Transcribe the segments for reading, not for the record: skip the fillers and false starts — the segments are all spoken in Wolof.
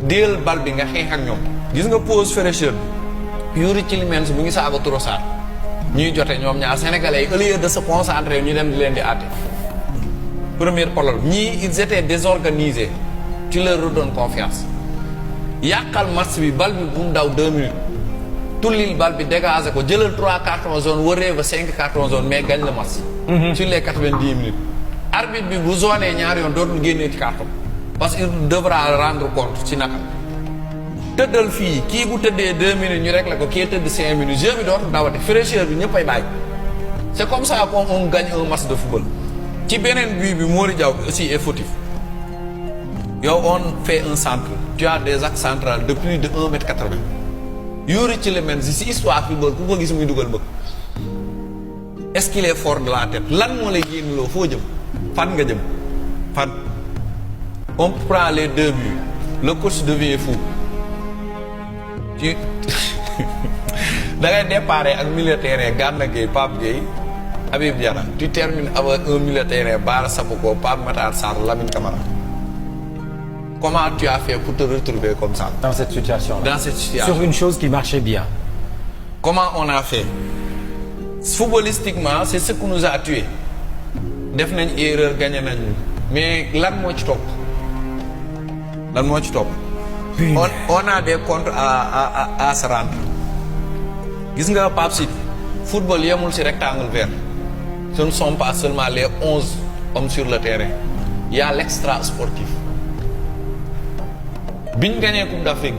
déel bal bi nga xeex ak ñoom. gis nga pause fraîcheur bi Youri Tielemans bu ngi saaga Trossard ñuy jote ñoom ñaar sénégalais yi au lieu de se concentrer ñu dem di leen di àtte. premier problème ñii ils étaient désorganisés tu leur redonnes confiance yàqal match bi bal bi bu mu daw 2 minutes tullil bal bi dégagé ko jëlal 3 cartons jaunes waree ba 5 cartons jaunes mais gagne le match. sur les 90 minutes. arbitre bi bu zoné ñaar yoon dootul génnee ci carton parce que il devra rendre compte ci naka tëddal fii kii bu tëddee 2 minutes ñu réglé ko kii tëdd 5 minutes jeu bi dootul dawati fraîcheur bi ñëppay bàyyi. c'est comme ça qu'on gagne un match de football. ci beneen but bi Mori Diaw aussi est fautif yow on fait un centre tu as des axes centrales de plus de 1m80 Youri Tielemans si histoire football ku ko gis muy dugal bëgg est-ce qu'il est fort de la tête lan moo lay génn loo foo jëm fan nga jëm fan on prend les 2 buts le coach devient fou ci da ngay déparé ak milieu terrain Gana Gueye Pape Gueye Habib Diarra tu termines avec un milieu terrain Bara Sapoko Pape Matar Sarr Lamine Camara comment tu as fait pour te retrouver comme ça dans cette situation là. Dans cette situation sur une chose qui marchait bien. comment on a fait footballistiquement c'est ce qui nous a tué def nañ erreur gagné nañ mais lan moo ci topp lan moo ci topp on a des comptes à se rendre gis nga Pape Sidi football yemul ci rectangle vert ce ne sont pas seulement les 11 hommes sur le terrain il y a l'extra sportif biñ gagné Coupe d'Afrique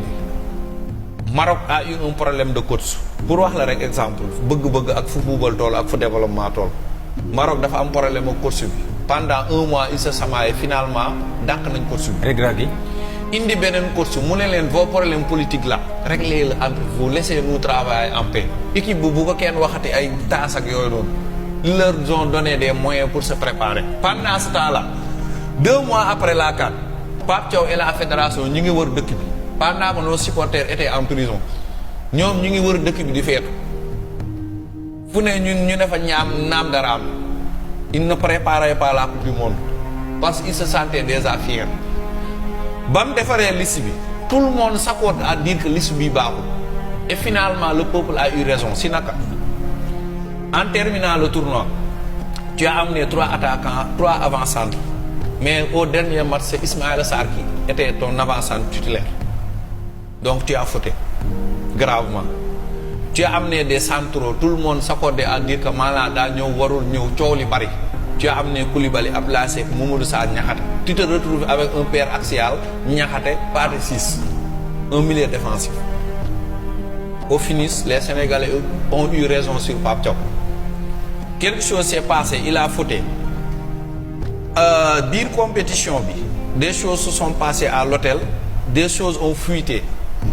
bi Maroc a eu un problème de coach pour wax la rek exemple bëgg-bëgg ak fu football tool ak fu développement tool Maroc dafa am problème ak coach bi pendant 1 mois il se chamaille finalement dàq nañ coach bi Regragui indi beneen coach mu ne leen vos problèmes politiques là réglez-le entre vous laissez-nous travailler en paix équipe bu ko kenn waxati ay taas ak yooyu noonu ils leur ont donné des moyens pour se préparer pendant ce temps-là 2 mois après la CAN Pape Thiaw et la fédération ñu ngi wër dëkk bi pendant que nos supporters étaient en prison ñoom ñu ngi wër dëkk bi di feetu fu ne ñun ñu ne fa naam daraam ils ne préparaient pas la coupe du monde parce qu'ils se sentaient déjà fiers ba mu defaree liste bi tout le monde s'accorde à dire que liste bi baaxul et finalement le peuple a eu raison si naka en terminant le tournoi tu as amené 3 attaquants 3 avant-centres mais au dernier match c'est Ismaïla Sarr qui était ton avant-centre titulaire donc tu as fauté gravement tu as amené des centraux tout le monde s'accordait à dire que maanaam daa ñëw warul ñëw coow li bari tu as amené Koulibaly Abdoulaye Seck Mamadou Sarr Niakhaté tu te retrouves avec un paire axial Niakhaté Pathé Ciss un milieu défensif au finish les Sénégalais ont eu raison sur Pape Thiaw quelque chose s'est passé il a fauté biir compétition bi des choses se sont passées à l'hôtel des choses ont fuité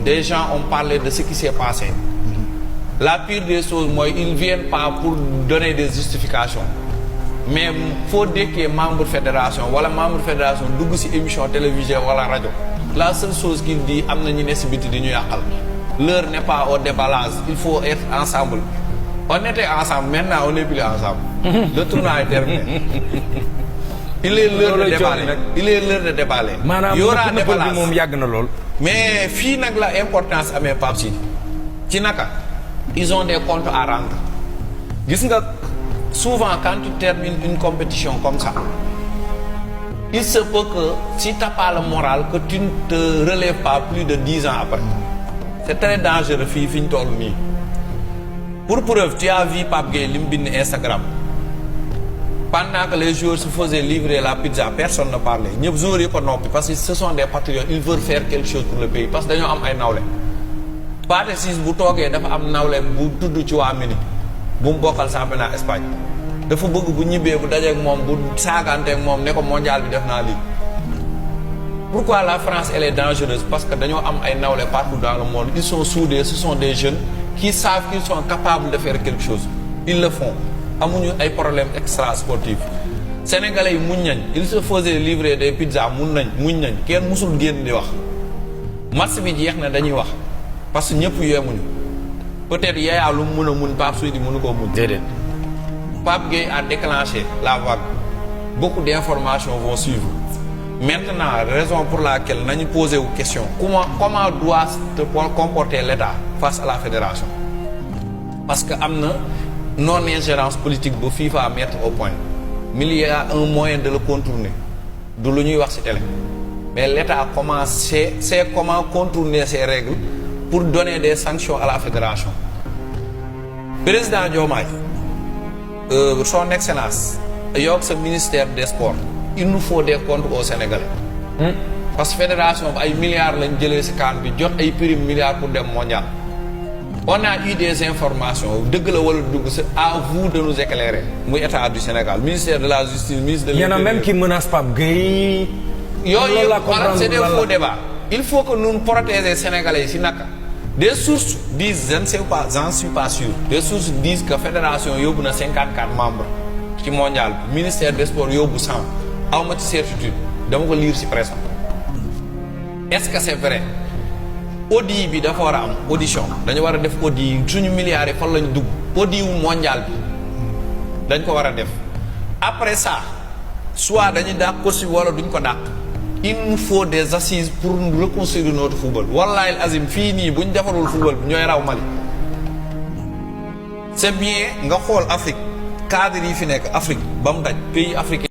des gens ont parlé de ce qui s'est passé la pire des choses mooy ils viennent pas pour donner des justifications mais foo dékkee membre fédération wala membre fédération dugg ci émission télévision wala rajo la seule chose qu'il dit am na ñu ne ci biti di ñu yàqal l'heure n'est pas au déballage il faut être ensemble on était ensemble maintenant on n'est plus ensemble le tournoi est terminé il est l'heure de déballer il est l'heure de déballer maanaam nëppal bi moom yàgg na lool mais fii nag la importance amee Pape Sidi ci naka ils ont des comptes à rendre gis nga souvent quand tu termines une compétition comme ça il se peut que si t'as pas le moral que tu ne te relèves pas plus de 10 ans après c'est très dangereux fii fi ñu toll nii pour preuve tu as vu Pape Gueye li mu bind Instagram pendant que les joueurs se faisaient livrer la pizza personne ne parlait ñëpp joueurs yi ko noppi parce que ce sont des patriotes ils veulent faire quelque chose pour le pays parce que dañoo am ay nawle Pathé Ciss bu toogee dafa am nawle bu tudd ci waa Mini bu mu bokkal championnat Espagne dafa bëgg bu ñibbee bu dajeek moom bu saagaanteek moom ne ko mondial bi def naa lii pourquoi la France elle est dangereuse parce que dañoo am ay nawle partout dans le monde ils sont soudés ce sont des jeunes qui savent qu'ils sont capables de faire quelque chose ils le font amuñu ay problèmes extra sportifs sénégalais yi muñ nañ ils se faisaient livrer des pizzas muñ nañ kenn musul génn di wax match bi jeex na dañuy wax parce que ñëpp yeemuñu peut-être Yaya lu mu mën a mun Pape Sidi mënu koo mun déedéet Pape Gueye a déclenché la vague beaucoup d'informations vont suivre Maintenant, raison pour laquelle nous posons une question. Comment doit se comporter l'État face à la fédération? Parce qu'il y a une non-ingérence politique que FIFA à mettre au point. Mais il y a un moyen de le contourner. De l'université. Mais l'État sait comment contourner ces règles pour donner des sanctions à la fédération. Président Diomaye, son excellence, et ce ministère des Sports, il nous faut des comptes au Sénégal. Parce que la fédération a des milliards de milliards pour des mondiales. On a eu des informations, à vous de nous éclairer. Moi, État du Sénégal, ministère de la Justice, ministre de l'Intérieur. Il y en a même qui menacent Pape Gueye. C'est des faux débats. Il faut que nous protégions les Sénégalais. Des sources disent, je ne sais pas, j'en suis pas sûr. Des sources disent que la fédération a 54 membres qui mondial. Le ministère des Sports a 100. À ma certitude, je vais lire sur presse. Est-ce que c'est vrai? Audi bi dafa war a am audition dañu war a def audi suñu milliards yi fan lañu dugg audi wu mondial bi dañ ko war a def après ça soit dañuy dàq ko si wala duñ ko dàq il nous faut des assises pour reconstruire notre football wallahi azim fii nii buñ defarul football bi ñooy raw Mali c'est bien nga xool Afrique cadre yi fi nekk Afrique ba mu daj pays africain